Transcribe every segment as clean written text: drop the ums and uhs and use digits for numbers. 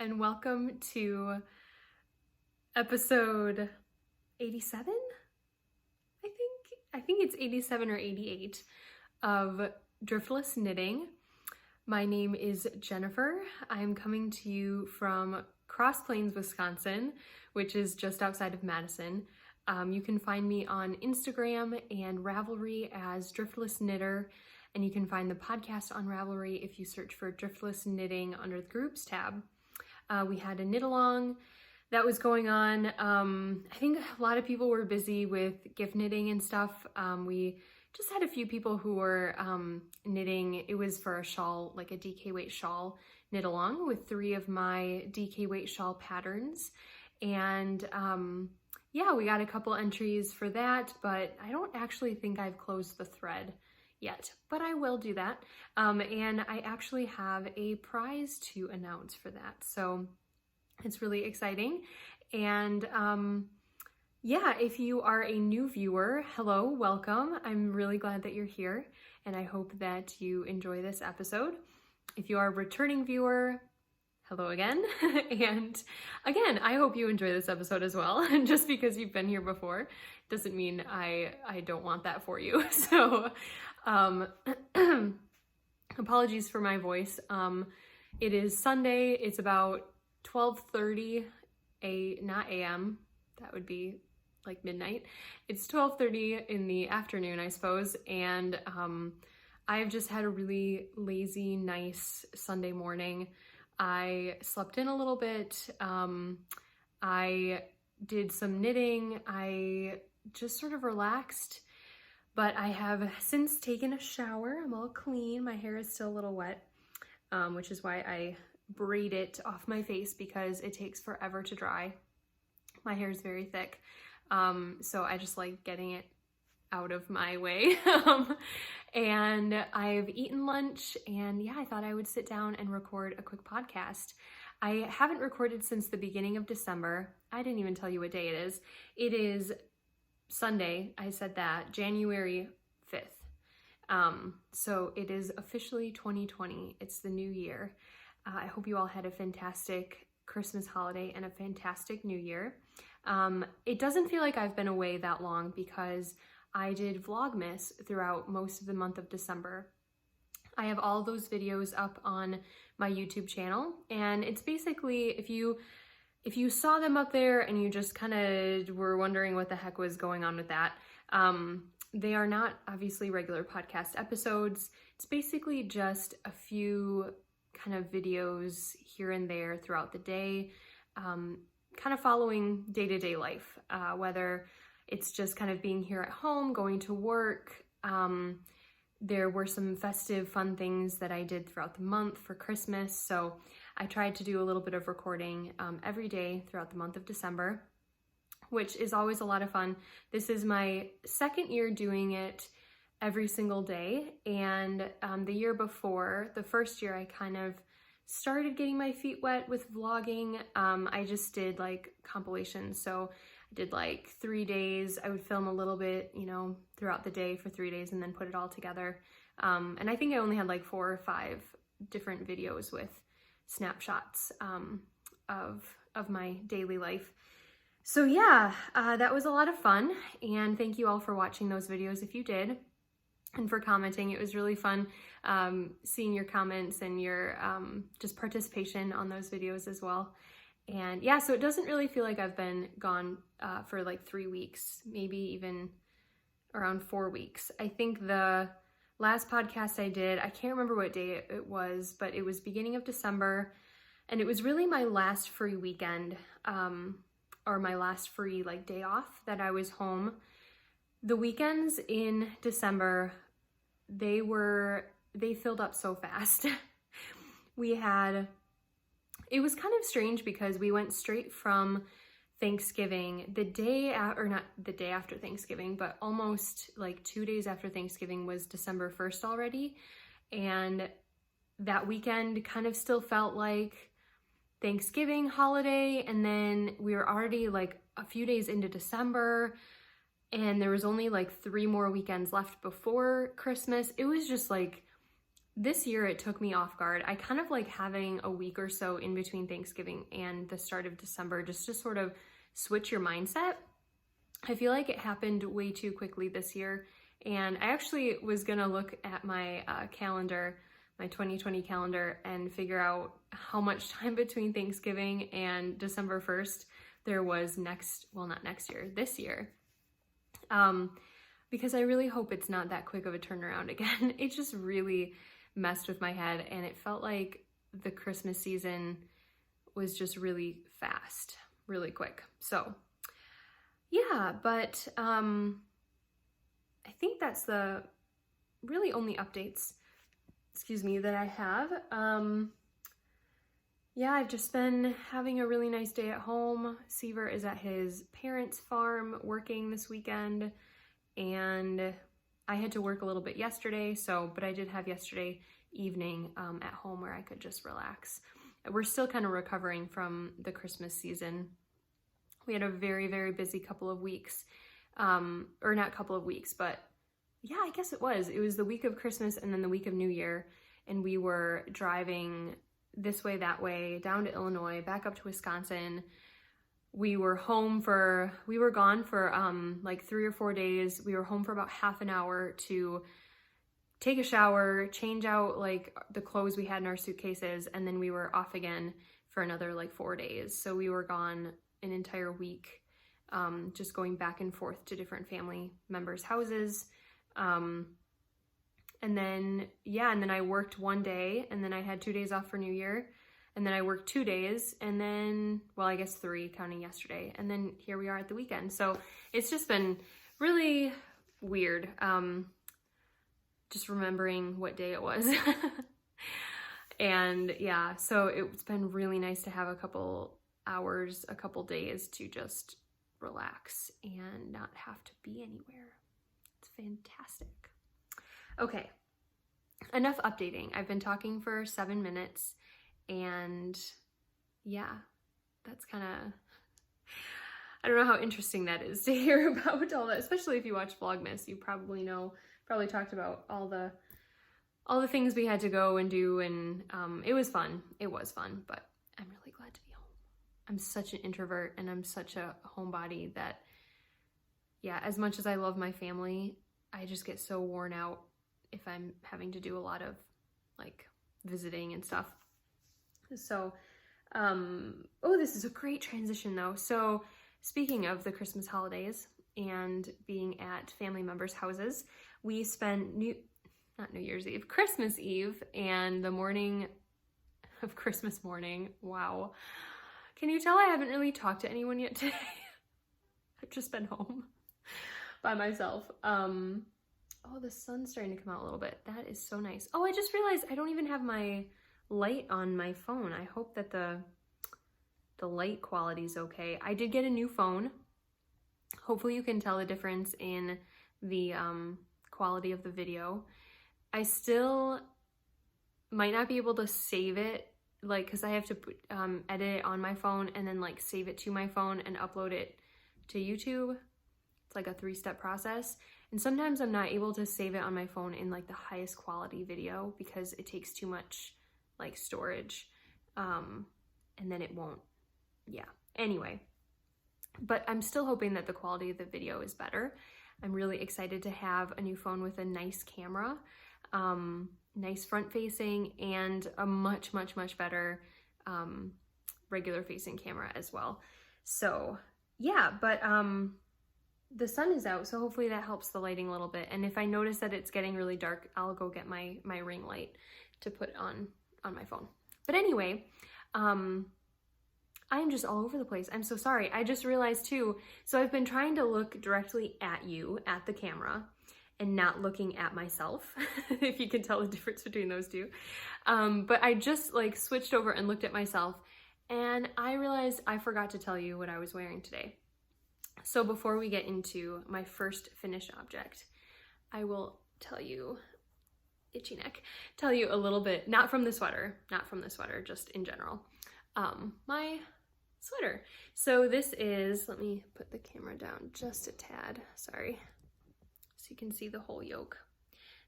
and welcome to episode 87? I think it's 87 or 88 of Driftless Knitting. My name is Jennifer. I'm coming to you from Cross Plains, Wisconsin, which is just outside of Madison. You can find me on Instagram and Ravelry as Driftless Knitter, and you can find the podcast on Ravelry if you search for Driftless Knitting under the Groups tab. We had a knit along that was going on. I think a lot of people were busy with gift knitting and stuff. We just had a few people who were knitting. It was for a shawl, like a DK weight shawl knit along with 3 of my DK weight shawl patterns. And yeah, we got a couple entries for that, but I don't actually think I've closed the thread yet, but I will do that. And I actually have a prize to announce for that. So it's really exciting. And yeah, if you are a new viewer, hello, welcome. I'm really glad that you're here, and I hope that you enjoy this episode. If you are a returning viewer, hello again. And again, I hope you enjoy this episode as well. And just because you've been here before doesn't mean I don't want that for you. So apologies for my voice. It is Sunday. It's about 12:30 not a.m. That would be like midnight. It's 12:30 in the afternoon, I suppose. And I've just had a really lazy, nice Sunday morning. I slept in a little bit. I did some knitting. I just sort of relaxed, but I have since taken a shower. I'm all clean. My hair is still a little wet, which is why I braid it off my face because it takes forever to dry. My hair is very thick. So I just like getting it out of my way. And I've eaten lunch, and yeah, I thought I would sit down and record a quick podcast. I haven't recorded since the beginning of December. I didn't even tell you what day it is. It is Sunday, I said that, January 5th. So it is officially 2020. It's the new year. I hope you all had a fantastic Christmas holiday and a fantastic new year. It doesn't feel like I've been away that long because I did Vlogmas throughout most of the month of December. I have all those videos up on my YouTube channel, and it's basically, if you saw them up there and you just kind of were wondering what the heck was going on with that, they are not obviously regular podcast episodes. It's basically just a few kind of videos here and there throughout the day, kind of following day-to-day life, whether it's just kind of being here at home, going to work. There were some festive fun things that I did throughout the month for Christmas. So I tried to do a little bit of recording every day throughout the month of December, which is always a lot of fun. This is my second year doing it every single day. And the year before, the first year, I kind of started getting my feet wet with vlogging. I just did like compilations. So I did like 3 days. I would film a little bit, throughout the day for 3 days and then put it all together. And I think I only had like 4 or 5 different videos with snapshots of my daily life. So yeah, that was a lot of fun. And thank you all for watching those videos if you did, and for commenting. It was really fun seeing your comments and your just participation on those videos as well. And yeah, so it doesn't really feel like I've been gone for like 3 weeks, maybe even around 4 weeks. I think the last podcast I did, I can't remember what day it was, but it was beginning of December, and it was really my last free weekend, or my last free like day off that I was home. The weekends in December, they filled up so fast. It was kind of strange because we went straight from Thanksgiving, not the day after Thanksgiving, but almost like 2 days after Thanksgiving was December 1st already. And that weekend kind of still felt like Thanksgiving holiday. And then we were already like a few days into December, and there was only like 3 more weekends left before Christmas. It was just like this year it took me off guard. I kind of like having a week or so in between Thanksgiving and the start of December just to sort of switch your mindset. I feel like it happened way too quickly this year. And I actually was gonna look at my calendar, my 2020 calendar, and figure out how much time between Thanksgiving and December 1st there was this year. Because I really hope it's not that quick of a turnaround again. It just really messed with my head, and it felt like the Christmas season was just really fast, really quick. So yeah, but I think that's the really only updates, that I have. Yeah, I've just been having a really nice day at home. Seaver is at his parents' farm working this weekend, and I had to work a little bit yesterday, but I did have yesterday evening at home where I could just relax. We're still kind of recovering from the Christmas season. We had a very, very busy couple of weeks, or not couple of weeks, but yeah, I guess it was the week of Christmas and then the week of New Year, and we were driving this way, that way, down to Illinois, back up to Wisconsin. We were gone for like 3 or 4 days. We were home for about half an hour to take a shower, change out like the clothes we had in our suitcases, and then we were off again for another like 4 days. So we were gone an entire week, just going back and forth to different family members' houses. And then I worked 1 day, and then I had 2 days off for New Year, and then I worked 2 days, and then, well, I guess 3 counting yesterday, and then here we are at the weekend. So it's just been really weird, just remembering what day it was. And yeah, so it's been really nice to have a couple hours, a couple days to just relax and not have to be anywhere. It's fantastic. Okay, enough updating. I've been talking for 7 minutes, and yeah, that's kind of, I don't know how interesting that is to hear about all that, especially if you watch Vlogmas. You probably talked about all the things we had to go and do, and it was fun, but I'm really glad to be home. I'm such an introvert, and I'm such a homebody that, yeah, as much as I love my family, I just get so worn out if I'm having to do a lot of like visiting and stuff. So, this is a great transition though. So speaking of the Christmas holidays and being at family members' houses, we spent Christmas Eve and the morning of Christmas morning. Wow. Can you tell I haven't really talked to anyone yet today? I've just been home by myself. Oh, the sun's starting to come out a little bit. That is so nice. Oh, I just realized I don't even have my light on my phone. I hope that the light quality is okay. I did get a new phone. Hopefully you can tell the difference in the quality of the video. I still might not be able to save it, like, because I have to edit it on my phone and then like save it to my phone and upload it to YouTube. It's like a 3-step process. And sometimes I'm not able to save it on my phone in like the highest quality video because it takes too much like storage. And then it won't, yeah. Anyway, but I'm still hoping that the quality of the video is better. I'm really excited to have a new phone with a nice camera, nice front facing, and a much, much, much better regular facing camera as well. So yeah, but the sun is out, so hopefully that helps the lighting a little bit. And if I notice that it's getting really dark, I'll go get my ring light to put on my phone. But anyway, I am just all over the place. I'm so sorry. I just realized too, so I've been trying to look directly at you, at the camera, and not looking at myself, if you can tell the difference between those two. But I just like switched over and looked at myself, and I realized I forgot to tell you what I was wearing today. So before we get into my first finished object, I will tell you, itchy neck, tell you a little bit, not from the sweater, just in general, my sweater. So this is, let me put the camera down just a tad, sorry, so you can see the whole yoke.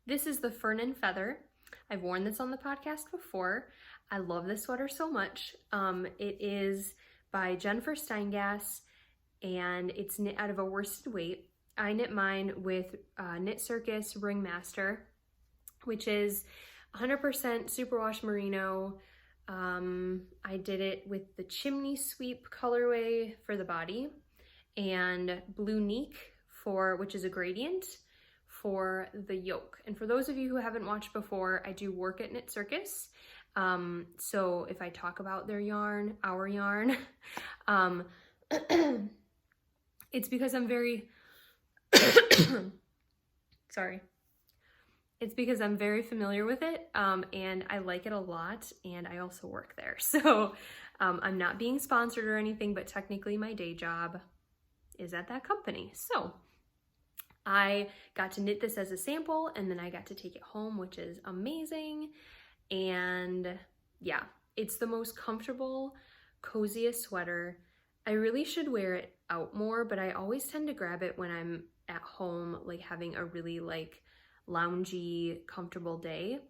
This is the Fern and Feather. I've worn this on the podcast before. I love this sweater so much. It is by Jennifer Steingass, and it's knit out of a worsted weight. I knit mine with Knit Circus Ringmaster, which is 100% superwash merino. I did it with the chimney sweep colorway for the body, and blue neek which is a gradient, for the yoke. And for those of you who haven't watched before, I do work at Knit Circus. So if I talk about their yarn, our yarn, it's because I'm very, sorry. It's because I'm very familiar with it, and I like it a lot, and I also work there. So I'm not being sponsored or anything, but technically my day job is at that company. So I got to knit this as a sample, and then I got to take it home, which is amazing. And yeah, it's the most comfortable, coziest sweater. I really should wear it out more, but I always tend to grab it when I'm at home, like having a really like loungy, comfortable day.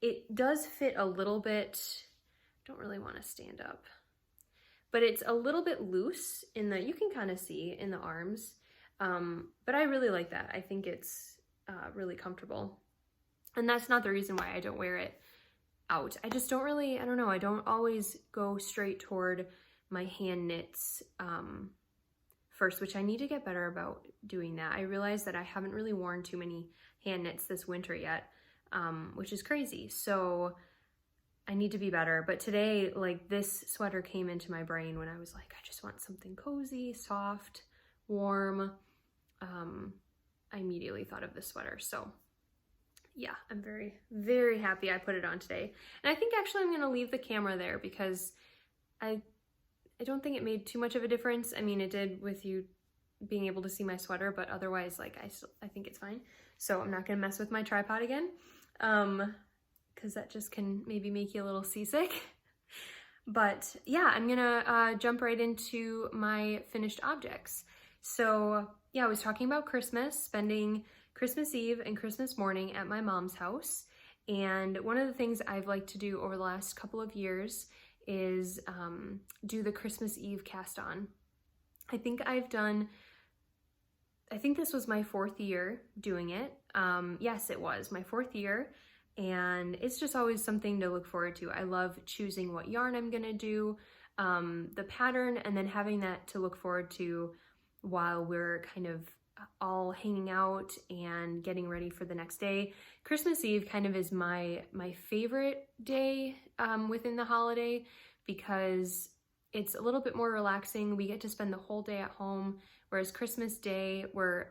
It does fit a little bit, don't really want to stand up, but it's a little bit loose you can kind of see in the arms. But I really like that. I think it's really comfortable. And that's not the reason why I don't wear it out. I just don't really, I don't know, I don't always go straight toward my hand knits first, which I need to get better about doing that. I realize that I haven't really worn too many hand knits this winter yet, which is crazy. So I need to be better. But today, like, this sweater came into my brain when I was like, I just want something cozy, soft, warm. I immediately thought of this sweater. So yeah, I'm very, very happy I put it on today. And I think actually I'm going to leave the camera there because I don't think it made too much of a difference. I mean, it did with you being able to see my sweater, but otherwise, like, I think it's fine. So I'm not going to mess with my tripod again, because that just can maybe make you a little seasick. But yeah, I'm going to jump right into my finished objects. So yeah, I was talking about Christmas, spending Christmas Eve and Christmas morning at my mom's house. And one of the things I've liked to do over the last couple of years is do the Christmas Eve cast on. I think this was my 4th year doing it. Yes, it was my 4th year. And it's just always something to look forward to. I love choosing what yarn I'm gonna do, the pattern, and then having that to look forward to while we're kind of all hanging out and getting ready for the next day. Christmas Eve kind of is my favorite day within the holiday because it's a little bit more relaxing. We get to spend the whole day at home, whereas Christmas Day, we're,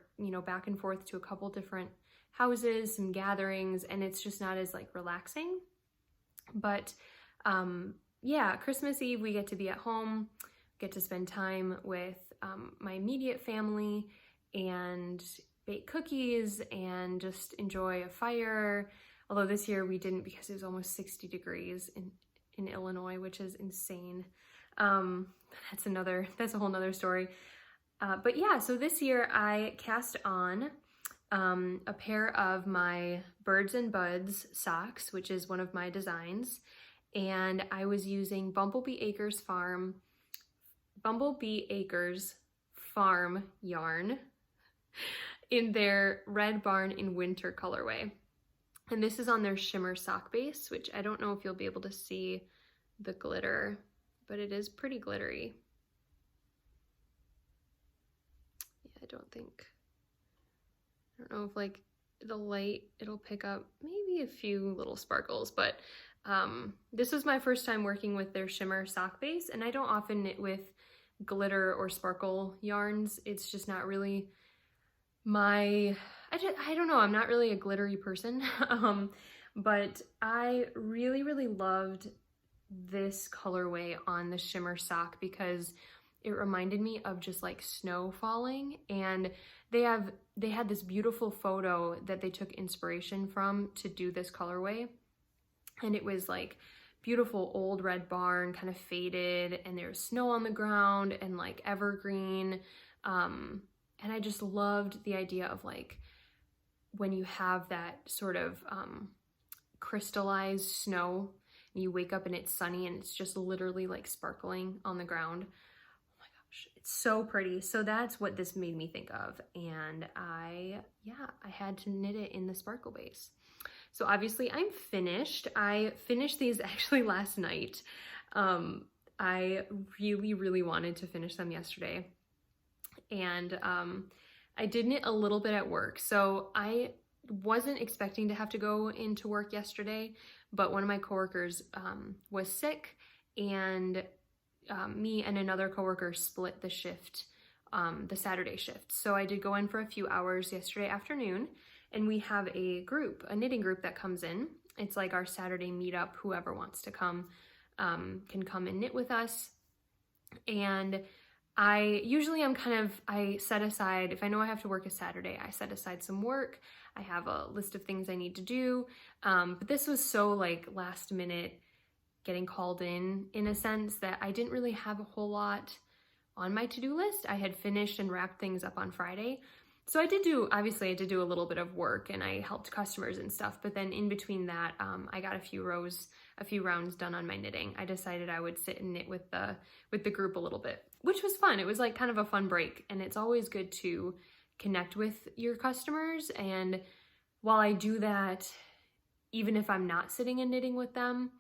back and forth to a couple different houses, some gatherings, and it's just not as like relaxing. But yeah, Christmas Eve, we get to be at home, get to spend time with my immediate family and bake cookies and just enjoy a fire. Although this year we didn't because it was almost 60 degrees in Illinois, which is insane. That's a whole nother story. But yeah, so this year I cast on a pair of my Birds and Buds socks, which is one of my designs. And I was using Bumblebee Acres Farm yarn in their Red Barn in Winter colorway. And this is on their shimmer sock base, which I don't know if you'll be able to see the glitter, but it is pretty glittery. Yeah, I don't know if like the light, it'll pick up maybe a few little sparkles, but this was my first time working with their shimmer sock base, and I don't often knit with glitter or sparkle yarns. It's just not really I don't know, I'm not really a glittery person. But I really, really loved this colorway on the shimmer sock because it reminded me of just like snow falling. And they had this beautiful photo that they took inspiration from to do this colorway. And it was like beautiful old red barn, kind of faded, and there's snow on the ground and like evergreen. And I just loved the idea of like when you have that sort of crystallized snow and you wake up and it's sunny and it's just literally like sparkling on the ground. Oh my gosh, it's so pretty. So that's what this made me think of. And I had to knit it in the sparkle base. So obviously I'm finished. I finished these actually last night. I really, really wanted to finish them yesterday. And I did knit a little bit at work. So I wasn't expecting to have to go into work yesterday, but one of my coworkers was sick, and me and another coworker split the shift, the Saturday shift. So I did go in for a few hours yesterday afternoon, and we have a knitting group that comes in. It's like our Saturday meetup. Whoever wants to come can come and knit with us. And I set aside, if I know I have to work a Saturday, I set aside some work. I have a list of things I need to do. But this was so like last minute getting called in a sense that I didn't really have a whole lot on my to-do list. I had finished and wrapped things up on Friday. So I did do a little bit of work, and I helped customers and stuff. But then in between that, I got a few rounds done on my knitting. I decided I would sit and knit with the group a little bit, which was fun. It was like kind of a fun break, and it's always good to connect with your customers. And while I do that, even if I'm not sitting and knitting with them,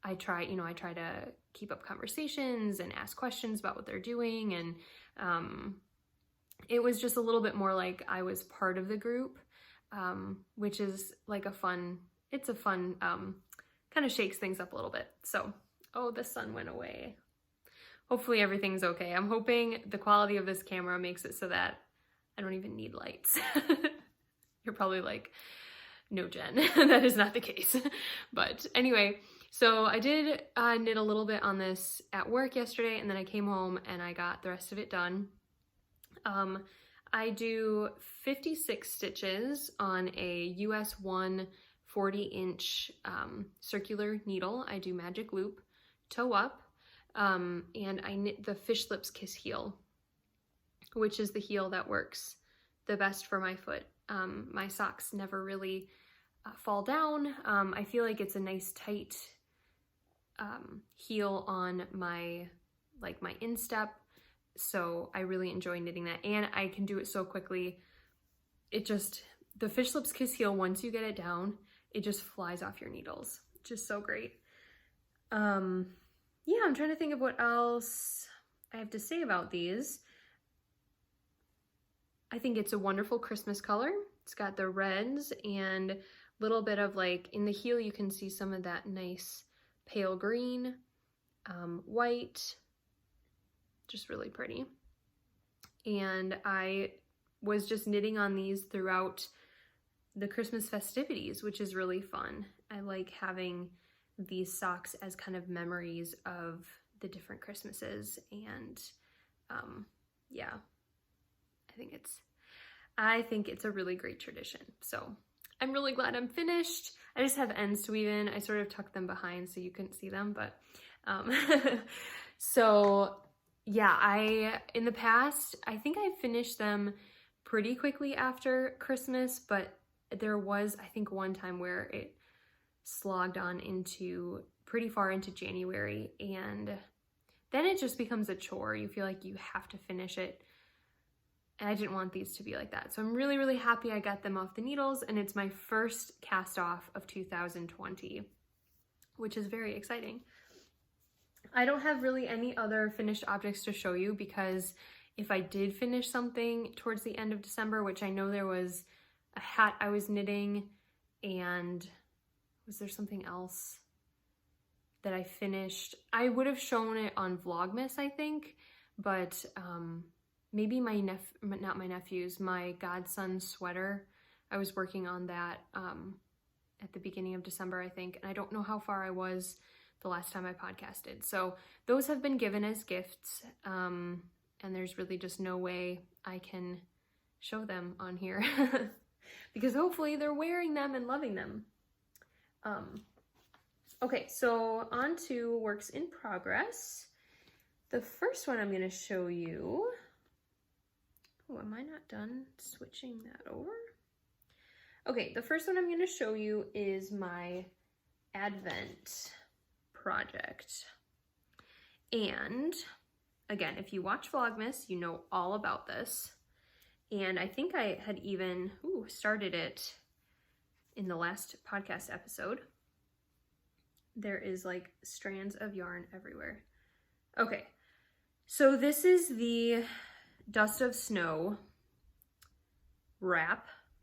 I try to keep up conversations and ask questions about what they're doing. And it was just a little bit more like I was part of the group, which is like a fun kind of shakes things up a little bit. So, oh, the sun went away. Hopefully everything's okay. I'm hoping the quality of this camera makes it so that I don't even need lights. You're probably like, no, Jen, that is not the case. But anyway, so I did knit a little bit on this at work yesterday, and then I came home and I got the rest of it done. I do 56 stitches on a US 1 40-inch circular needle. I do magic loop, toe up, and I knit the Fish Lips Kiss heel, which is the heel that works the best for my foot. My socks never really fall down. I feel like it's a nice tight heel on my instep. So I really enjoy knitting that, and I can do it so quickly. The Fish Lips Kiss heel, once you get it down, it just flies off your needles. Just so great. Yeah, I'm trying to think of what else I have to say about these. I think it's a wonderful Christmas color. It's got the reds and a little bit of like, in the heel you can see some of that nice pale green, white, just really pretty. And I was just knitting on these throughout the Christmas festivities, which is really fun. I like having these socks as kind of memories of the different Christmases, and yeah, I think it's a really great tradition. So I'm really glad I'm finished. I just have ends to weave in. I sort of tucked them behind so you couldn't see them, but so yeah, in the past, I think I finished them pretty quickly after Christmas, but there was, I think, one time where it slogged on into pretty far into January, and then it just becomes a chore. You feel like you have to finish it, and I didn't want these to be like that. So I'm really, really happy I got them off the needles, and it's my first cast off of 2020, which is very exciting. I don't have really any other finished objects to show you, because if I did finish something towards the end of December, which I know there was a hat I was knitting, and was there something else that I finished? I would have shown it on Vlogmas, I think, but maybe my godson's sweater. I was working on that at the beginning of December, I think, and I don't know how far I was the last time I podcasted. So those have been given as gifts, and there's really just no way I can show them on here because hopefully they're wearing them and loving them. Okay, so on to works in progress. The first one I'm going to show you. Oh, am I not done switching that over? Okay, the first one I'm going to show you is my Advent project. And again, if you watch Vlogmas, you know all about this. And I think I had even started it in the last podcast episode. There is like strands of yarn everywhere. Okay, so this is the Dust of Snow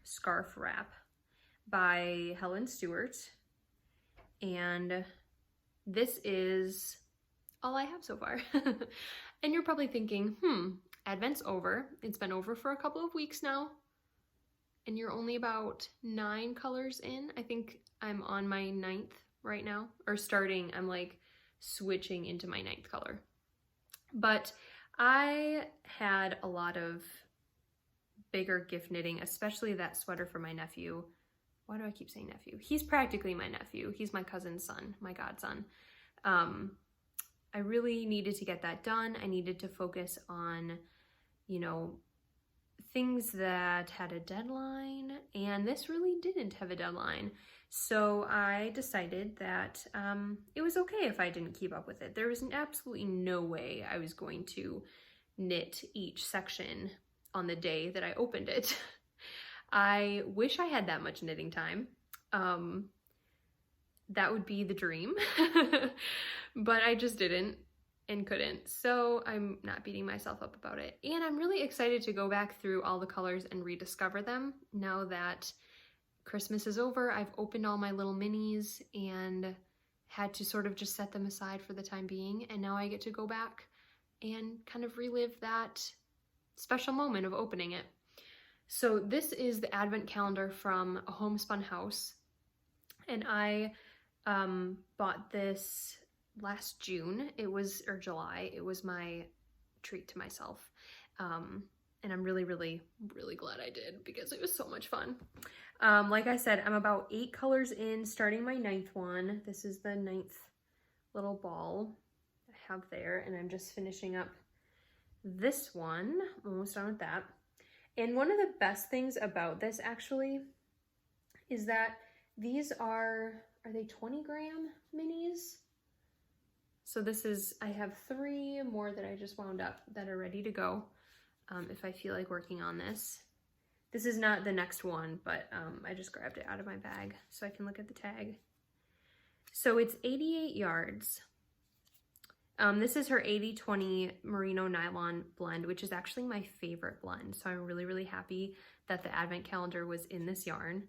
scarf wrap by Helen Stewart. And this is all I have so far. And you're probably thinking, Advent's over. It's been over for a couple of weeks now. And you're only about 9 colors in. I think I'm on my 9th right now. Or starting, I'm like switching into my 9th color. But I had a lot of bigger gift knitting, especially that sweater for my nephew. Why do I keep saying nephew? He's practically my nephew. He's my cousin's son, my godson. I really needed to get that done. I needed to focus on, you know, things that had a deadline, and this really didn't have a deadline. So I decided that it was okay if I didn't keep up with it. There was absolutely no way I was going to knit each section on the day that I opened it. I wish I had that much knitting time. That would be the dream, but I just didn't and couldn't. So I'm not beating myself up about it. And I'm really excited to go back through all the colors and rediscover them now that Christmas is over. I've opened all my little minis and had to sort of just set them aside for the time being. And now I get to go back and kind of relive that special moment of opening it. So this is the Advent calendar from A Homespun House. And I bought this last June, or July. It was my treat to myself. And I'm really, really, really glad I did because it was so much fun. Like I said, I'm about 8 colors in, starting my 9th one. This is the 9th little ball I have there, and I'm just finishing up this one. Almost done with that. And one of the best things about this actually is that these are they 20-gram minis? So this is, I have 3 more that I just wound up that are ready to go if I feel like working on this. This is not the next one, but I just grabbed it out of my bag so I can look at the tag. So it's 88 yards. This is her 80-20 merino nylon blend, which is actually my favorite blend. So I'm really, really happy that the Advent calendar was in this yarn.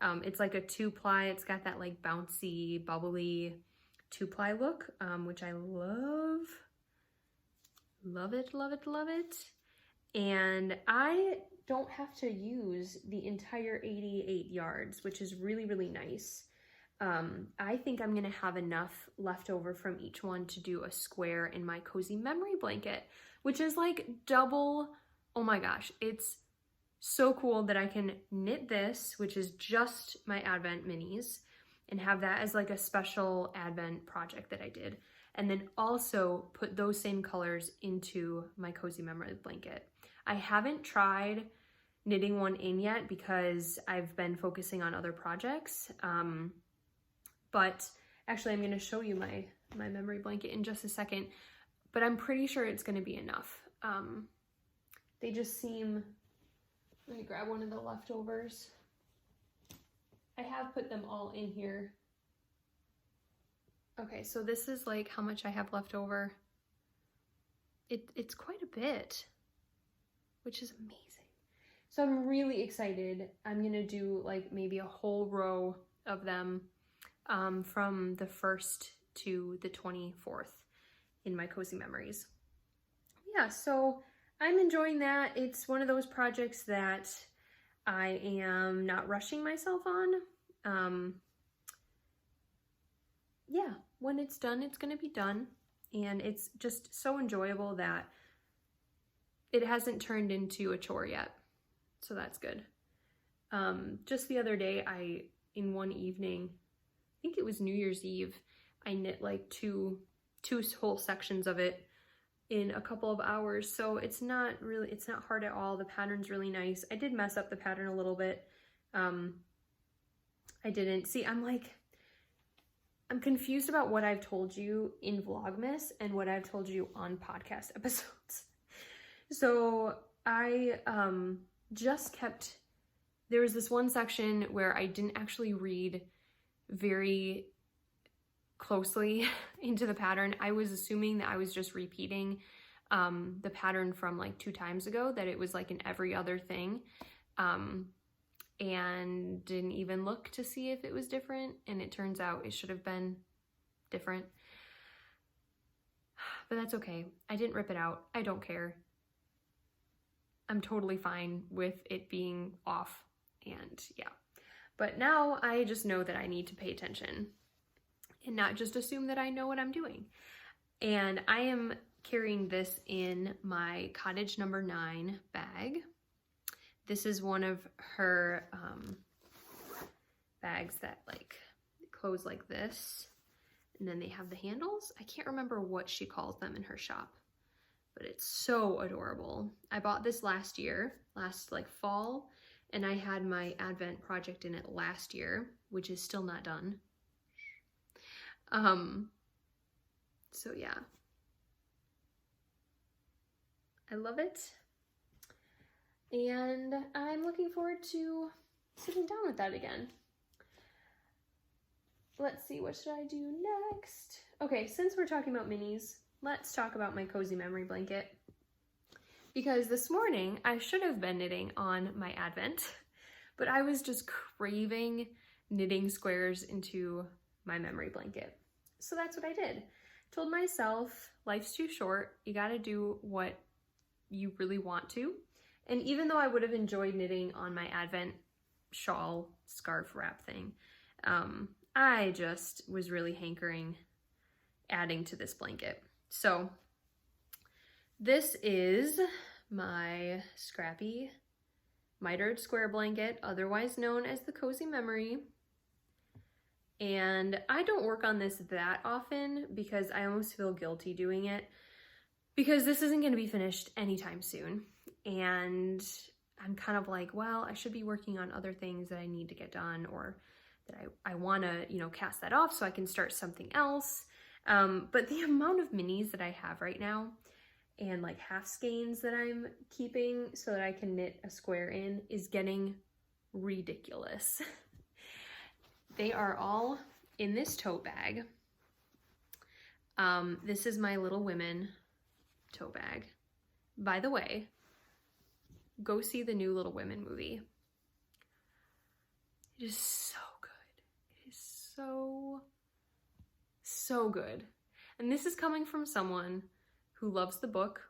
It's like a 2-ply. It's got that like bouncy, bubbly 2-ply look, which I love. Love it, love it, love it. And I don't have to use the entire 88 yards, which is really, really nice. I think I'm gonna have enough left over from each one to do a square in my cozy memory blanket, which is like double. Oh my gosh, it's so cool that I can knit this, which is just my Advent minis, and have that as like a special Advent project that I did. And then also put those same colors into my cozy memory blanket. I haven't tried knitting one in yet because I've been focusing on other projects. But actually I'm gonna show you my memory blanket in just a second, but I'm pretty sure it's gonna be enough. They just seem, let me grab one of the leftovers. I have put them all in here. Okay, so this is like how much I have left over. It's quite a bit, which is amazing. So I'm really excited. I'm gonna do like maybe a whole row of them from the 1st to the 24th in my cozy memories. Yeah, so I'm enjoying that. It's one of those projects that I am not rushing myself on. Yeah, when it's done, it's gonna be done. And it's just so enjoyable that it hasn't turned into a chore yet. So that's good. Just the other day, in one evening, I think it was New Year's Eve, I knit like two whole sections of it in a couple of hours. So it's not hard at all. The pattern's really nice. I did mess up the pattern a little bit. I didn't. See, I'm confused about what I've told you in Vlogmas and what I've told you on podcast episodes. So I there was this one section where I didn't actually read very closely into the pattern. I was assuming that I was just repeating the pattern from like 2 times ago, that it was like an every other thing, and didn't even look to see if it was different, and it turns out it should have been different. But that's okay. I didn't rip it out. I don't care. I'm totally fine with it being off, and yeah. But now I just know that I need to pay attention and not just assume that I know what I'm doing. And I am carrying this in my Cottage number 9 bag. This is one of her bags that like close like this, and then they have the handles. I can't remember what she calls them in her shop, but it's so adorable. I bought this last like fall, and I had my Advent project in it last year, which is still not done. So yeah, I love it, and I'm looking forward to sitting down with that again. Let's see, what should I do next? Okay, since we're talking about minis, let's talk about my cozy memory blanket, because this morning I should have been knitting on my Advent, but I was just craving knitting squares into my memory blanket. So that's what I did. Told myself, life's too short. You gotta do what you really want to. And even though I would have enjoyed knitting on my Advent shawl scarf wrap thing, I just was really hankering adding to this blanket. So this is my scrappy mitered square blanket, otherwise known as the Cozy Memory. And I don't work on this that often because I almost feel guilty doing it, because this isn't going to be finished anytime soon. And I'm kind of like, well, I should be working on other things that I need to get done, or that I want to, you know, cast that off so I can start something else. But the amount of minis that I have right now, and like half skeins that I'm keeping so that I can knit a square in, is getting ridiculous. They are all in this tote bag. This is my Little Women tote bag. By the way, go see the new Little Women movie. It is so good. It is so good. And this is coming from someone who loves the book,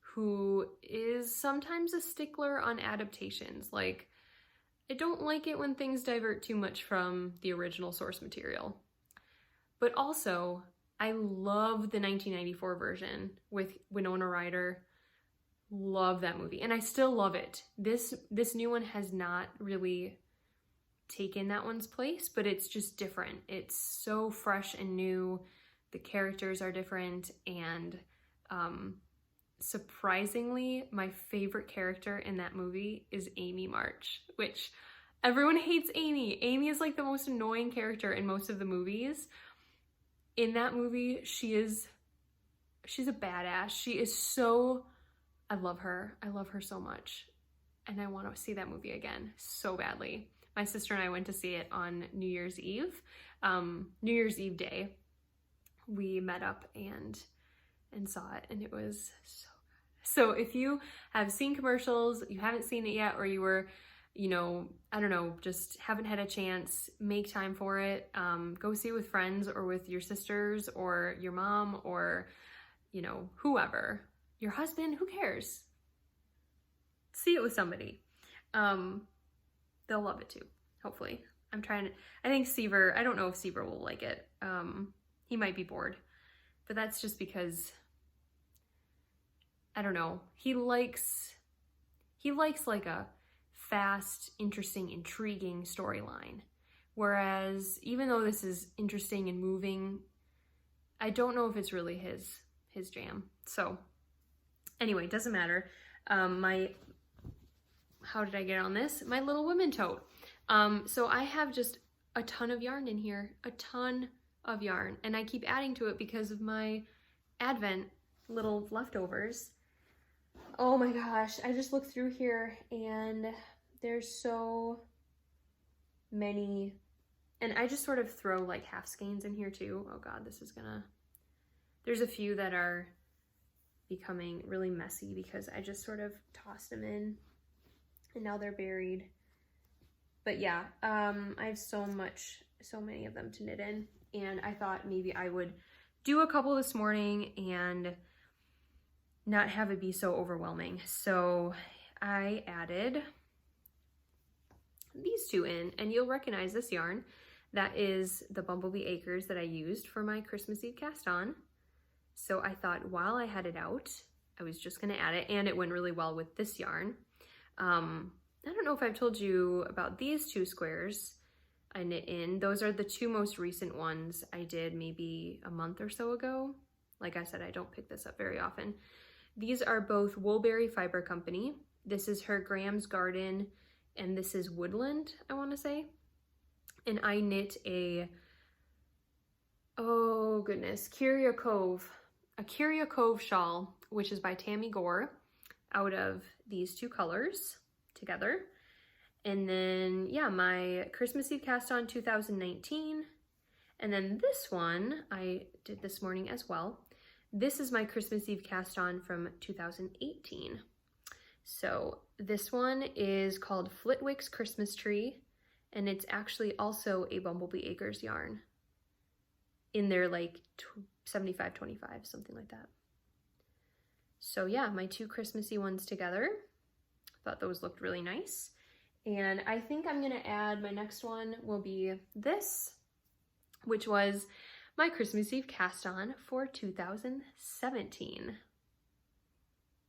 who is sometimes a stickler on adaptations. Like, I don't like it when things divert too much from the original source material. But also, I love the 1994 version with Winona Ryder. Love that movie, and I still love it. This new one has not really taken that one's place, but it's just different. It's so fresh and new. The characters are different, and surprisingly, my favorite character in that movie is Amy March, which everyone hates Amy. Amy is like the most annoying character in most of the movies. In that movie, she's a badass. She is so, I love her. I love her so much. And I want to see that movie again so badly. My sister and I went to see it on New Year's Eve. New Year's Eve day, we met up and saw it, and it was so good. So if you have seen commercials, you haven't seen it yet, or you were, you know, I don't know, just haven't had a chance, make time for it. Go see it with friends, or with your sisters, or your mom, or, you know, whoever. Your husband, who cares? See it with somebody. They'll love it too, hopefully. I think Seaver, I don't know if Seaver will like it. He might be bored, but that's just because, I don't know. He likes like a fast, interesting, intriguing storyline. Whereas even though this is interesting and moving, I don't know if it's really his jam. So anyway, doesn't matter. How did I get on this? My Little Women tote. So I have just a ton of yarn in here, a ton of yarn, and I keep adding to it because of my Advent little leftovers. Oh my gosh, I just looked through here and there's so many, and I just sort of throw like half skeins in here too. Oh God, there's a few that are becoming really messy because I just sort of tossed them in and now they're buried. But yeah, I have so many of them to knit in, and I thought maybe I would do a couple this morning and not have it be so overwhelming. So I added these two in, and you'll recognize this yarn. That is the Bumblebee Acres that I used for my Christmas Eve cast on. So I thought while I had it out, I was just gonna add it, and it went really well with this yarn. I don't know if I've told you about these two squares I knit in. Those are the two most recent ones I did maybe a month or so ago. Like I said, I don't pick this up very often. These are both Woolberry Fiber Company. This is her Graham's Garden, and this is Woodland, I want to say. And I knit a, oh goodness, a Curia Cove shawl, which is by Tammy Gore, out of these two colors together. And then, yeah, my Christmas Eve cast on 2019. And then this one I did this morning as well. This is my Christmas Eve cast on from 2018. So this one is called Flitwick's Christmas Tree, and it's actually also a Bumblebee Acres yarn in their like 75-25, something like that. So yeah, my two Christmassy ones together. Thought those looked really nice. And I think I'm gonna add, my next one will be this, which was my Christmas Eve cast on for 2017.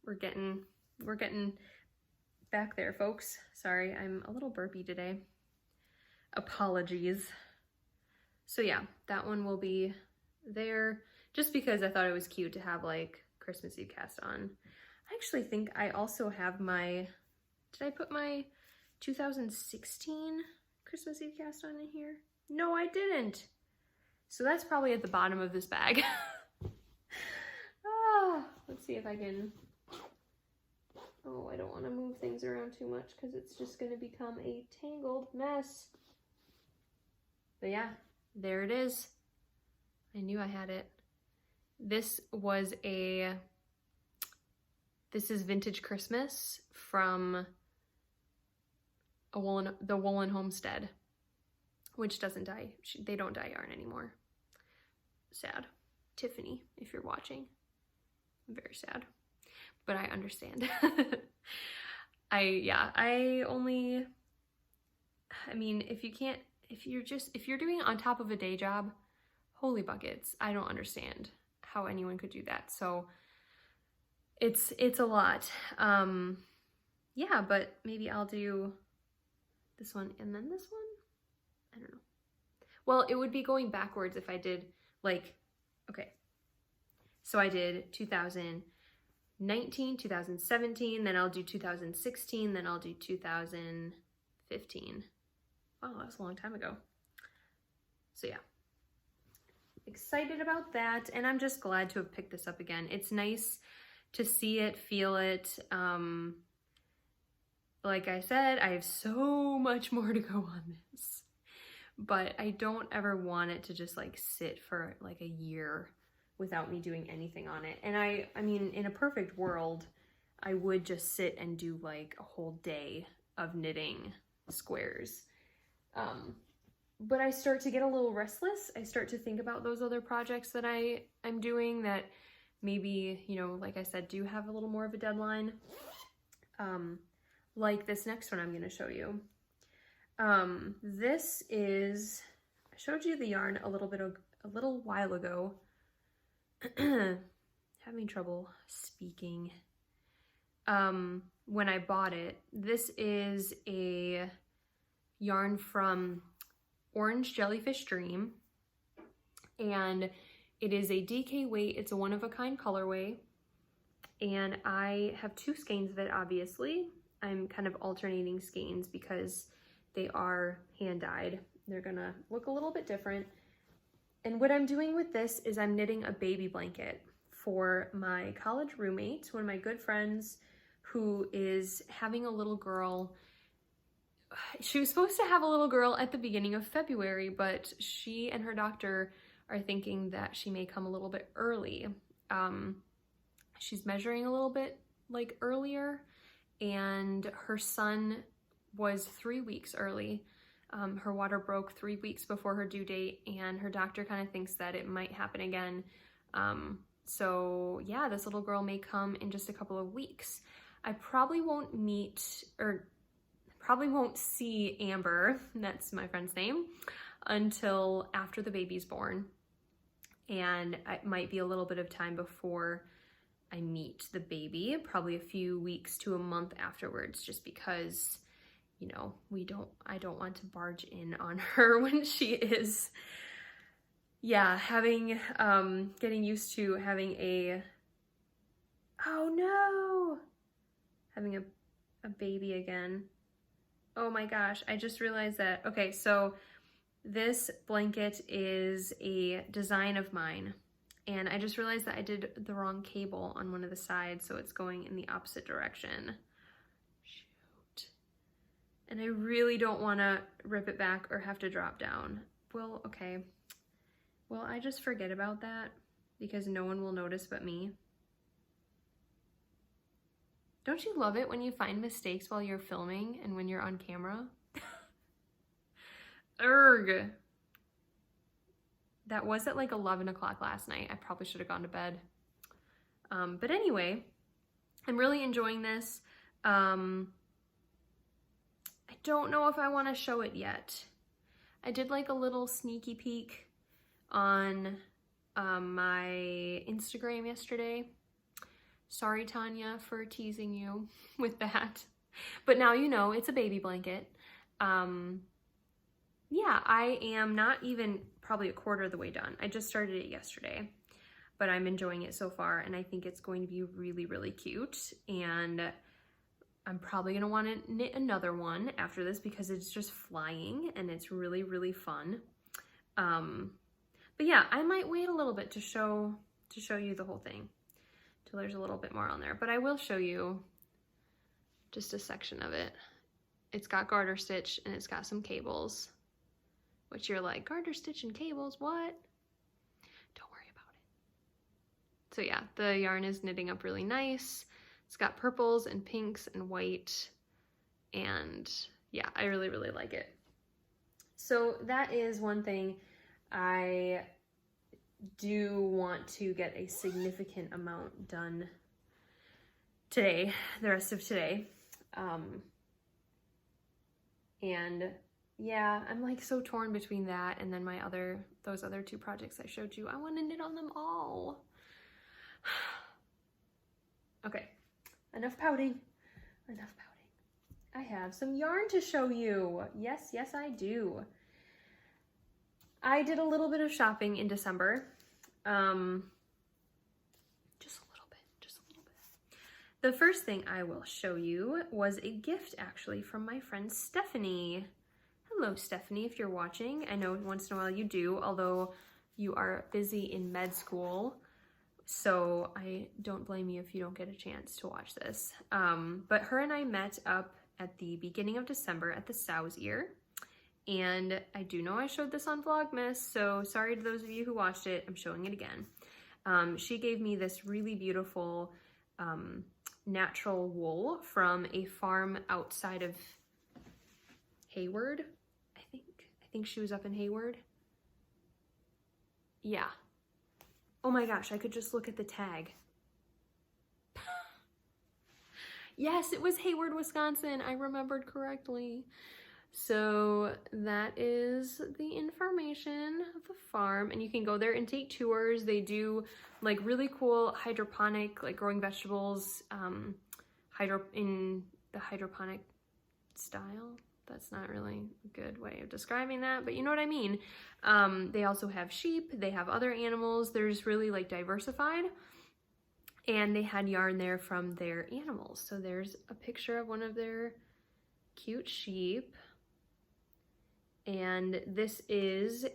We're getting back there, folks. Sorry, I'm a little burpy today. Apologies. So yeah, that one will be there just because I thought it was cute to have like Christmas Eve cast on. I actually think I also have my, did I put my 2016 Christmas Eve cast on in here? No, I didn't. So that's probably at the bottom of this bag. Let's see if I can, oh, I don't want to move things around too much because it's just going to become a tangled mess. But yeah, there it is. I knew I had it. This is Vintage Christmas from the Woolen Homestead, which doesn't dye. They don't dye yarn anymore. Sad. Tiffany, if you're watching, I'm very sad, but I understand. I mean, if you're doing it on top of a day job, holy buckets, I don't understand how anyone could do that. So it's a lot. Yeah, but maybe I'll do this one and then this one. I don't know. Well, it would be going backwards if I did like, okay. So I did 2019, 2017, then I'll do 2016, then I'll do 2015. Wow, that was a long time ago. So yeah, excited about that. And I'm just glad to have picked this up again. It's nice to see it, feel it. Like I said, I have so much more to go on this, but I don't ever want it to just like sit for like a year without me doing anything on it. And I mean, in a perfect world, I would just sit and do like a whole day of knitting squares. But I start to get a little restless. I start to think about those other projects that I'm doing that maybe, you know, like I said, do have a little more of a deadline. Like this next one I'm going to show you. This is, I showed you the yarn a little while ago. Having trouble speaking. When I bought it, this is a yarn from Orange Jellyfish Dream, and it is a DK weight. It's a one-of-a-kind colorway, and I have two skeins of it. Obviously I'm kind of alternating skeins because They are hand dyed. They're gonna look a little bit different. And what I'm doing with this is I'm knitting a baby blanket for my college roommate, one of my good friends who is having a little girl. She was supposed to have a little girl at the beginning of February, but she and her doctor are thinking that she may come a little bit early. She's measuring a little bit like earlier, and her son was 3 weeks early. Her water broke 3 weeks before her due date, and her doctor kind of thinks that it might happen again. So yeah, this little girl may come in just a couple of weeks. I probably won't meet, or probably won't see Amber, that's my friend's name, until after the baby's born. And it might be a little bit of time before I meet the baby, probably a few weeks to a month afterwards, just because, you know, I don't want to barge in on her when she is, yeah, getting used to having having a baby again. Oh my gosh, I just realized that. Okay, so this blanket is a design of mine, and I just realized that I did the wrong cable on one of the sides, so it's going in the opposite direction. Shoot. And I really don't want to rip it back or have to drop down. Well, okay. Well, I just forget about that because no one will notice but me. Don't you love it when you find mistakes while you're filming and when you're on camera? Urgh. That was at like 11 o'clock last night. I probably should have gone to bed. But anyway, I'm really enjoying this. I don't know if I want to show it yet. I did like a little sneaky peek on my Instagram yesterday. Sorry, Tanya, for teasing you with that. But now you know it's a baby blanket. Yeah, I am not even probably a quarter of the way done. I just started it yesterday, but I'm enjoying it so far, and I think it's going to be really, really cute. And I'm probably gonna want to knit another one after this because it's just flying and it's really, really fun. But yeah, I might wait a little bit to show you the whole thing till there's a little bit more on there, but I will show you just a section of it. It's got garter stitch and it's got some cables, which you're like, garter stitch and cables, what? Don't worry about it. So yeah, the yarn is knitting up really nice. It's got purples and pinks and white, and yeah, I really, really like it. So that is one thing. I do want to get a significant amount done today, the rest of today. And yeah, I'm like so torn between that and then those other two projects I showed you. I want to knit on them all. Okay, enough pouting. Enough pouting. I have some yarn to show you. Yes, yes, I do. I did a little bit of shopping in December. Just a little bit. The first thing I will show you was a gift actually from my friend Stephanie. Hello, Stephanie, if you're watching. I know once in a while you do, although you are busy in med school, so I don't blame you if you don't get a chance to watch this. But her and I met up at the beginning of December at the Sow's Ear. And I do know I showed this on Vlogmas, so sorry to those of you who watched it, I'm showing it again. She gave me this really beautiful natural wool from a farm outside of Hayward, I think she was up in Hayward. Yeah. Oh my gosh, I could just look at the tag. Yes, it was Hayward, Wisconsin. I remembered correctly. So that is the information of the farm, and you can go there and take tours. They do like really cool hydroponic, like growing vegetables, in the hydroponic style. That's not really a good way of describing that, but you know what I mean. They also have sheep, they have other animals. They're just really like diversified, and they had yarn there from their animals. So there's a picture of one of their cute sheep. And this is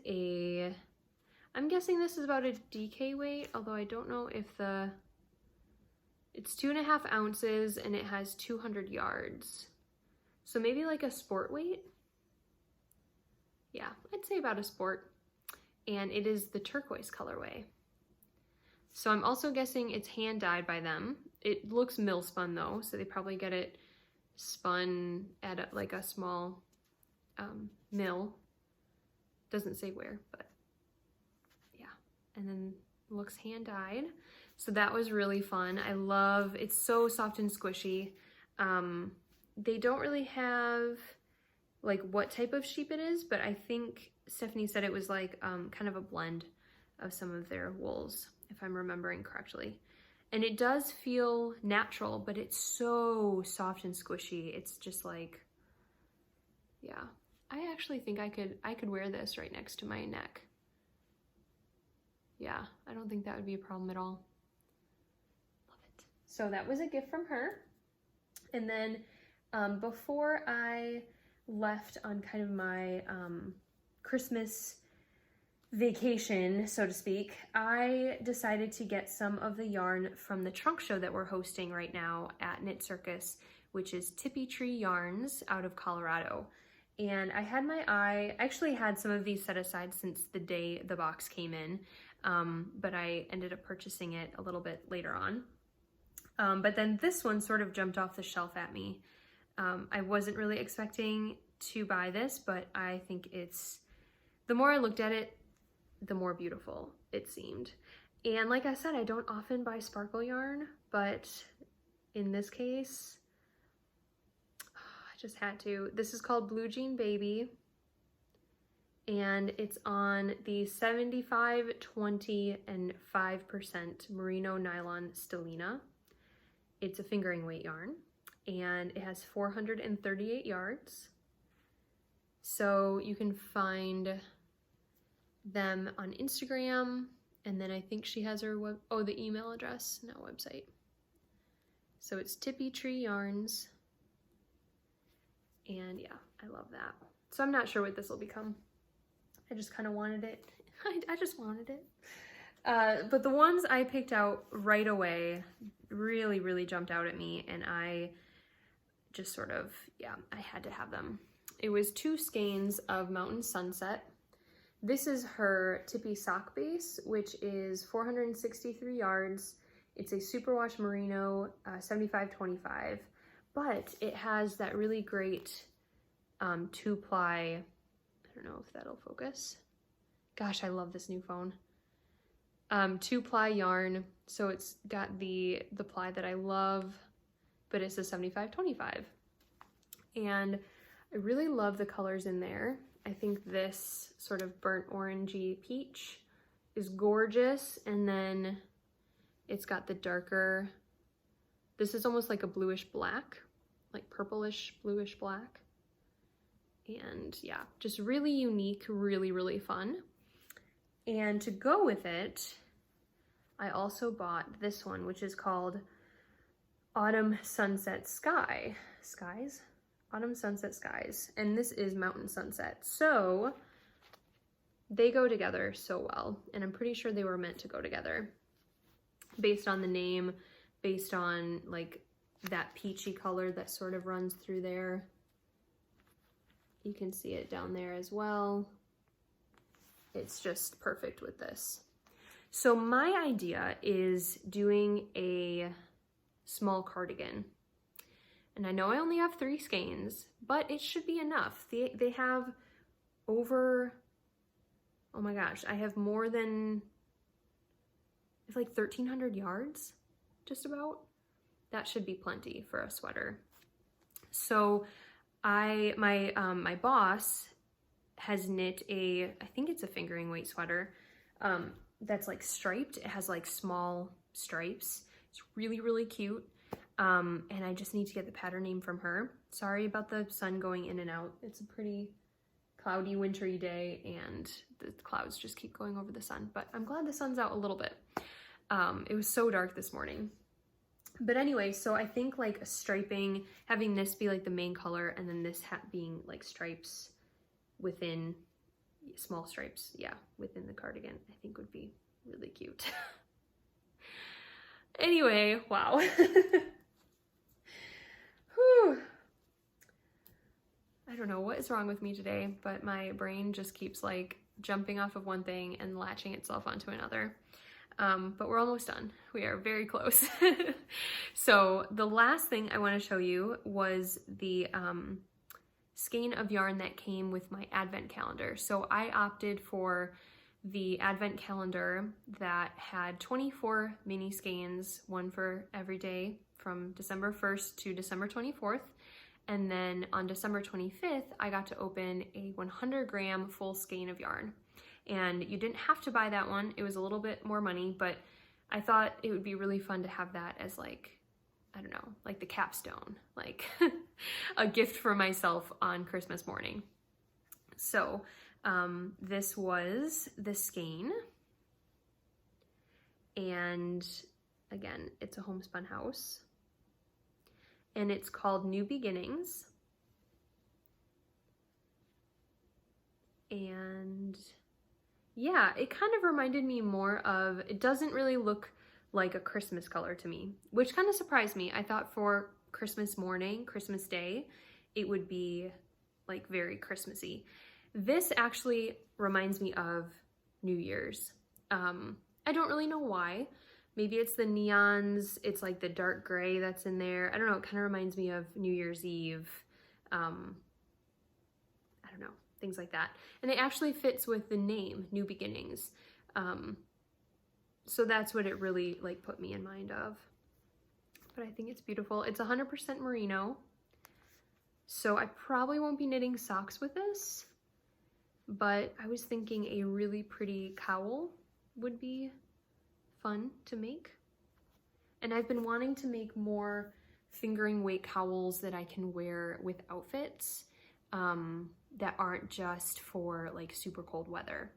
I'm guessing this is about a DK weight, although I don't know if it's 2.5 ounces and it has 200 yards. So maybe like a sport weight? Yeah, I'd say about a sport. And it is the turquoise colorway. So I'm also guessing it's hand dyed by them. It looks mill spun though, so they probably get it spun at like a small mill. Doesn't say where, but yeah. And then looks hand dyed. So that was really fun. I love, it's so soft and squishy. They don't really have like what type of sheep it is, but I think Stephanie said it was like kind of a blend of some of their wools, if I'm remembering correctly. And it does feel natural, but it's so soft and squishy. It's just like, yeah. I actually think I could wear this right next to my neck. Yeah, I don't think that would be a problem at all. Love it. So that was a gift from her. And then before I left on kind of my Christmas vacation, so to speak, I decided to get some of the yarn from the trunk show that we're hosting right now at Knit Circus, which is Tippy Tree Yarns out of Colorado. And I had my eye, I actually had some of these set aside since the day the box came in, but I ended up purchasing it a little bit later on. But then this one sort of jumped off the shelf at me. I wasn't really expecting to buy this, but I think the more I looked at it, the more beautiful it seemed. And like I said, I don't often buy sparkle yarn, but in this case, I just had to. This is called Blue Jean Baby, and it's on the 75, 20, and 5% merino nylon stellina. It's a fingering weight yarn, and it has 438 yards. So you can find them on Instagram, and then I think she has her the email address, not website. So it's Tippy Tree Yarns, and yeah, I love that. So I'm not sure what this will become. I just kind of wanted it. I just wanted it. But the ones I picked out right away really, really jumped out at me, and I just sort of, yeah, I had to have them. It was 2 skeins of Mountain Sunset. This is her Tippy sock base, which is 463 yards. It's a superwash merino, 75-25, but it has that really great 2-ply, I don't know if that'll focus. Gosh, I love this new phone. 2-ply yarn, so it's got the ply that I love, but it's a 75-25. And I really love the colors in there. I think this sort of burnt orangey peach is gorgeous, and then it's got the darker, this is almost like a bluish black, like purplish bluish black. And yeah, just really unique, really, really fun. And to go with it, I also bought this one, which is called Autumn Sunset Skies. Autumn Sunset Skies, and this is Mountain Sunset. So they go together so well, and I'm pretty sure they were meant to go together based on the name, based on like that peachy color that sort of runs through there. You can see it down there as well. It's just perfect with this. So my idea is doing a small cardigan. And I know I only have 3 skeins, but it should be enough. They have over, oh my gosh, I have more than, it's like 1,300 yards, just about. That should be plenty for a sweater. So my boss has knit I think it's a fingering weight sweater that's like striped. It has like small stripes. It's really, really cute. And I just need to get the pattern name from her. Sorry about the sun going in and out. It's a pretty cloudy, wintry day, and the clouds just keep going over the sun, but I'm glad the sun's out a little bit. It was so dark this morning. But anyway, so I think like a striping, having this be like the main color, and then this hat being like stripes within small stripes, yeah, within the cardigan, I think would be really cute. Anyway, wow. Whew. I don't know what is wrong with me today, but my brain just keeps like jumping off of one thing and latching itself onto another. But we're almost done. We are very close. So the last thing I want to show you was the skein of yarn that came with my advent calendar. So I opted for the advent calendar that had 24 mini skeins, one for every day from December 1st to December 24th. And then on December 25th, I got to open a 100-gram full skein of yarn. And you didn't have to buy that one. It was a little bit more money, but I thought it would be really fun to have that as like, I don't know, like the capstone, like a gift for myself on Christmas morning. So this was the skein. And again, it's a homespun house. And it's called New Beginnings. And yeah, it kind of reminded me more of, it doesn't really look like a Christmas color to me, which kind of surprised me. I thought for Christmas morning, Christmas Day, it would be like very Christmassy. This actually reminds me of New Year's. I don't really know why. Maybe it's the neons, it's like the dark gray that's in there. I don't know, it kind of reminds me of New Year's Eve. I don't know, things like that. And it actually fits with the name, New Beginnings. So that's what it really like put me in mind of. But I think it's beautiful. It's 100% merino. So I probably won't be knitting socks with this, but I was thinking a really pretty cowl would be fun to make. And I've been wanting to make more fingering weight cowls that I can wear with outfits that aren't just for like super cold weather.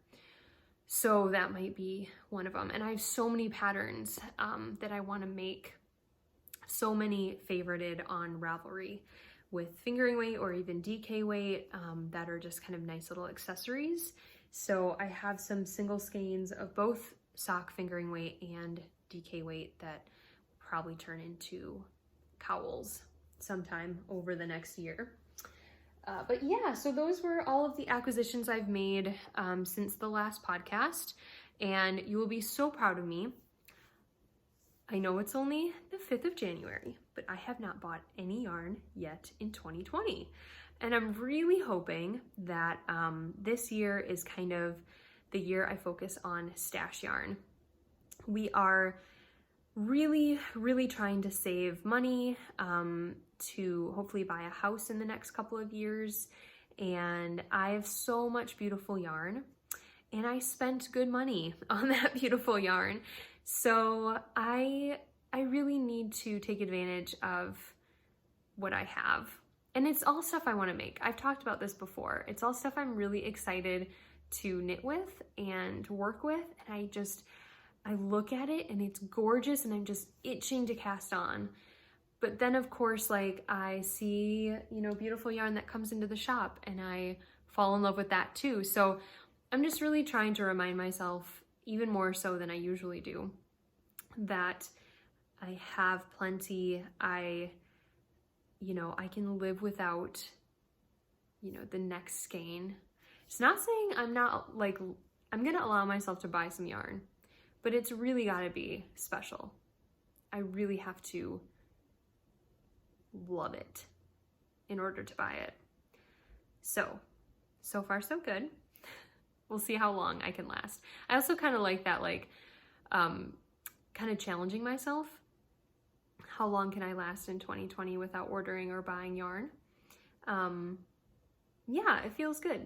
So that might be one of them. And I have so many patterns that I want to make, so many favorited on Ravelry with fingering weight or even DK weight that are just kind of nice little accessories. So I have some single skeins of both sock fingering weight and DK weight that will probably turn into cowls sometime over the next year. But yeah, so those were all of the acquisitions I've made since the last podcast, and you will be so proud of me. I know it's only the 5th of January, but I have not bought any yarn yet in 2020. And I'm really hoping that this year is kind of the year I focus on stash yarn. We are really, really trying to save money to hopefully buy a house in the next couple of years. And I have so much beautiful yarn, and I spent good money on that beautiful yarn. So I really need to take advantage of what I have. And it's all stuff I want to make. I've talked about this before. It's all stuff I'm really excited to knit with and work with. And I look at it and it's gorgeous and I'm just itching to cast on. But then of course, like I see, beautiful yarn that comes into the shop and I fall in love with that too. So I'm just really trying to remind myself, even more so than I usually do, that I have plenty. I can live without, the next skein. It's not saying I'm going to allow myself to buy some yarn, but it's really got to be special. I really have to love it in order to buy it. So far so good. We'll see how long I can last. I also kind of like that, kind of challenging myself. How long can I last in 2020 without ordering or buying yarn? Yeah, it feels good.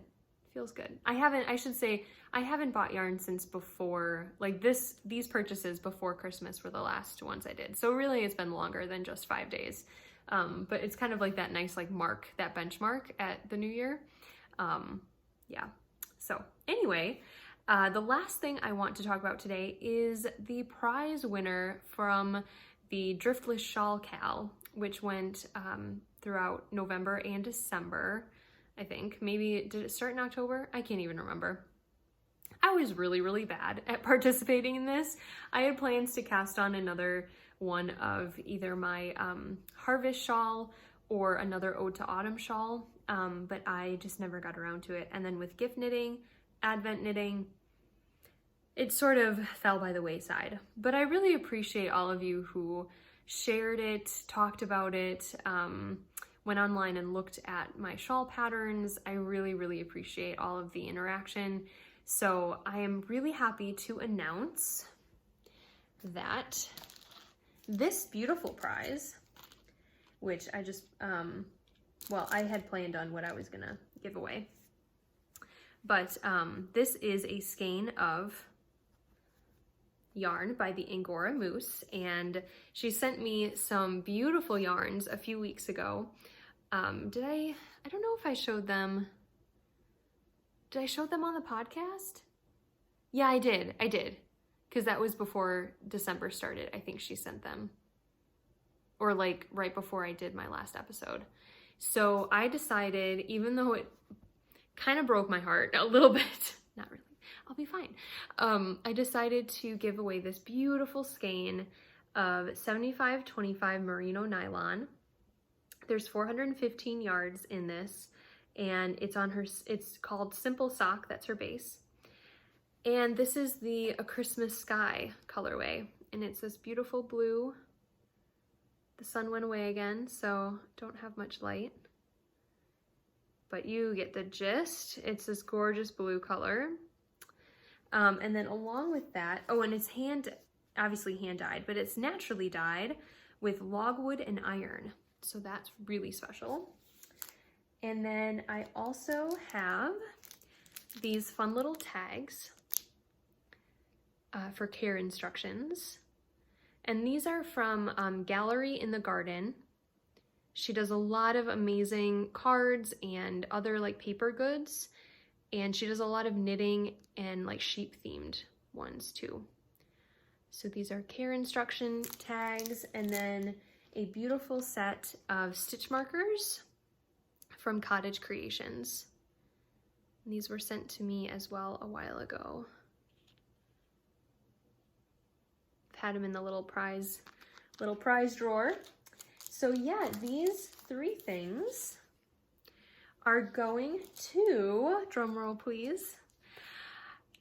Feels good. I haven't bought yarn since before, these purchases before Christmas were the last ones I did. So really it's been longer than just 5 days. But it's kind of like that nice, mark, that benchmark at the new year. Yeah. So anyway, the last thing I want to talk about today is the prize winner from the Driftless Shawl Cal, which went throughout November and December. I think. Maybe, did it start in October? I can't even remember. I was really, really bad at participating in this. I had plans to cast on another one of either my harvest shawl or another Ode to Autumn shawl, but I just never got around to it. And then with gift knitting, Advent knitting, it sort of fell by the wayside. But I really appreciate all of you who shared it, talked about it, went online and looked at my shawl patterns. I really, really appreciate all of the interaction. So I am really happy to announce that this beautiful prize, which I just, well, I had planned on what I was gonna give away, but this is a skein of yarn by the Angora Moose, and she sent me some beautiful yarns a few weeks ago. I don't know if I showed them. Did I show them on the podcast? Yeah, I did, because that was before December started. I think she sent them, or like right before I did my last episode. So I decided, even though it kind of broke my heart a little bit, not really, I'll be fine. I decided to give away this beautiful skein of 75/25 merino nylon. There's 415 yards in this, and it's called Simple Sock, that's her base. And this is the A Christmas Sky colorway, and it's this beautiful blue. The sun went away again, so don't have much light, but you get the gist. It's this gorgeous blue color. And then along with that, oh, and it's obviously hand dyed, but it's naturally dyed with logwood and iron. So that's really special. And then I also have these fun little tags for care instructions. And these are from Gallery in the Garden. She does a lot of amazing cards and other like paper goods. And she does a lot of knitting and like sheep themed ones too. So these are care instruction tags, and then a beautiful set of stitch markers from Cottage Creations. And these were sent to me as well a while ago. I've had them in the little prize drawer. So yeah, these 3 things are going to, drum roll please,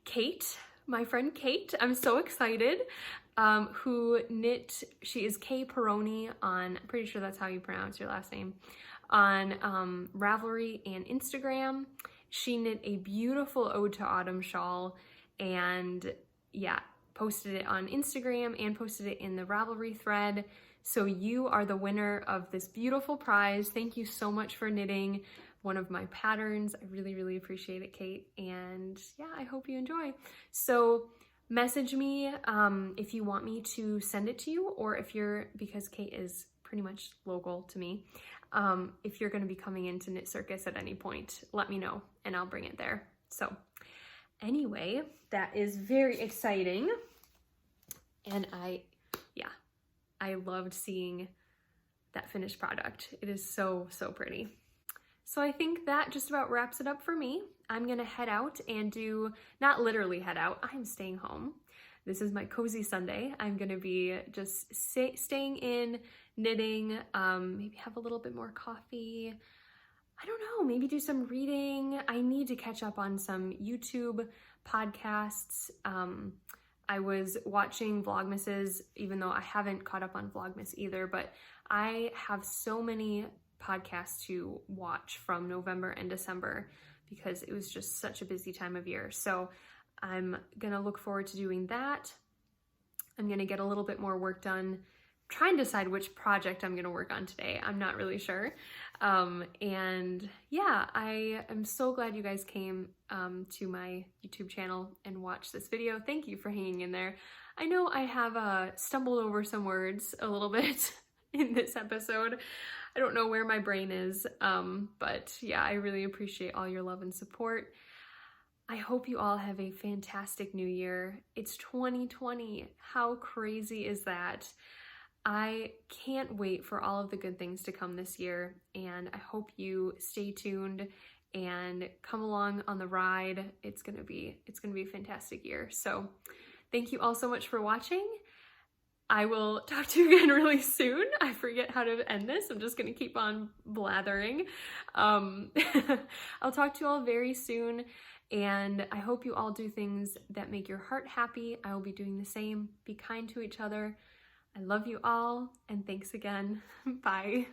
Kate, my friend Kate. I'm so excited. Who knit, she is K Peroni on, I'm pretty sure that's how you pronounce your last name, on Ravelry and Instagram. She knit a beautiful Ode to Autumn shawl, and yeah, posted it on Instagram and posted it in the Ravelry thread. So you are the winner of this beautiful prize. Thank you so much for knitting one of my patterns. I really, really appreciate it, Kate. And yeah, I hope you enjoy. So message me if you want me to send it to you, or if you're, because Kate is pretty much local to me, if you're gonna be coming into Knit Circus at any point, let me know and I'll bring it there. So anyway, that is very exciting. And I loved seeing that finished product. It is so, so pretty. So I think that just about wraps it up for me. I'm gonna head out and not literally head out, I'm staying home. This is my cozy Sunday. I'm gonna be just staying in, knitting, maybe have a little bit more coffee. I don't know, maybe do some reading. I need to catch up on some YouTube podcasts. I was watching Vlogmases, even though I haven't caught up on Vlogmas either, but I have so many podcasts to watch from November and December because it was just such a busy time of year. So I'm gonna look forward to doing that. I'm gonna get a little bit more work done, try and decide which project I'm gonna work on today. I'm not really sure. And yeah, I am so glad you guys came to my YouTube channel and watched this video. Thank you for hanging in there. I know I have stumbled over some words a little bit in this episode. I don't know where my brain is, but yeah, I really appreciate all your love and support. I hope you all have a fantastic new year. It's 2020. How crazy is that? I can't wait for all of the good things to come this year, and I hope you stay tuned and come along on the ride. It's gonna be a fantastic year. So thank you all so much for watching. I will talk to you again really soon. I forget how to end this. I'm just gonna keep on blathering. I'll talk to you all very soon, and I hope you all do things that make your heart happy. I will be doing the same. Be kind to each other. I love you all, and thanks again. Bye.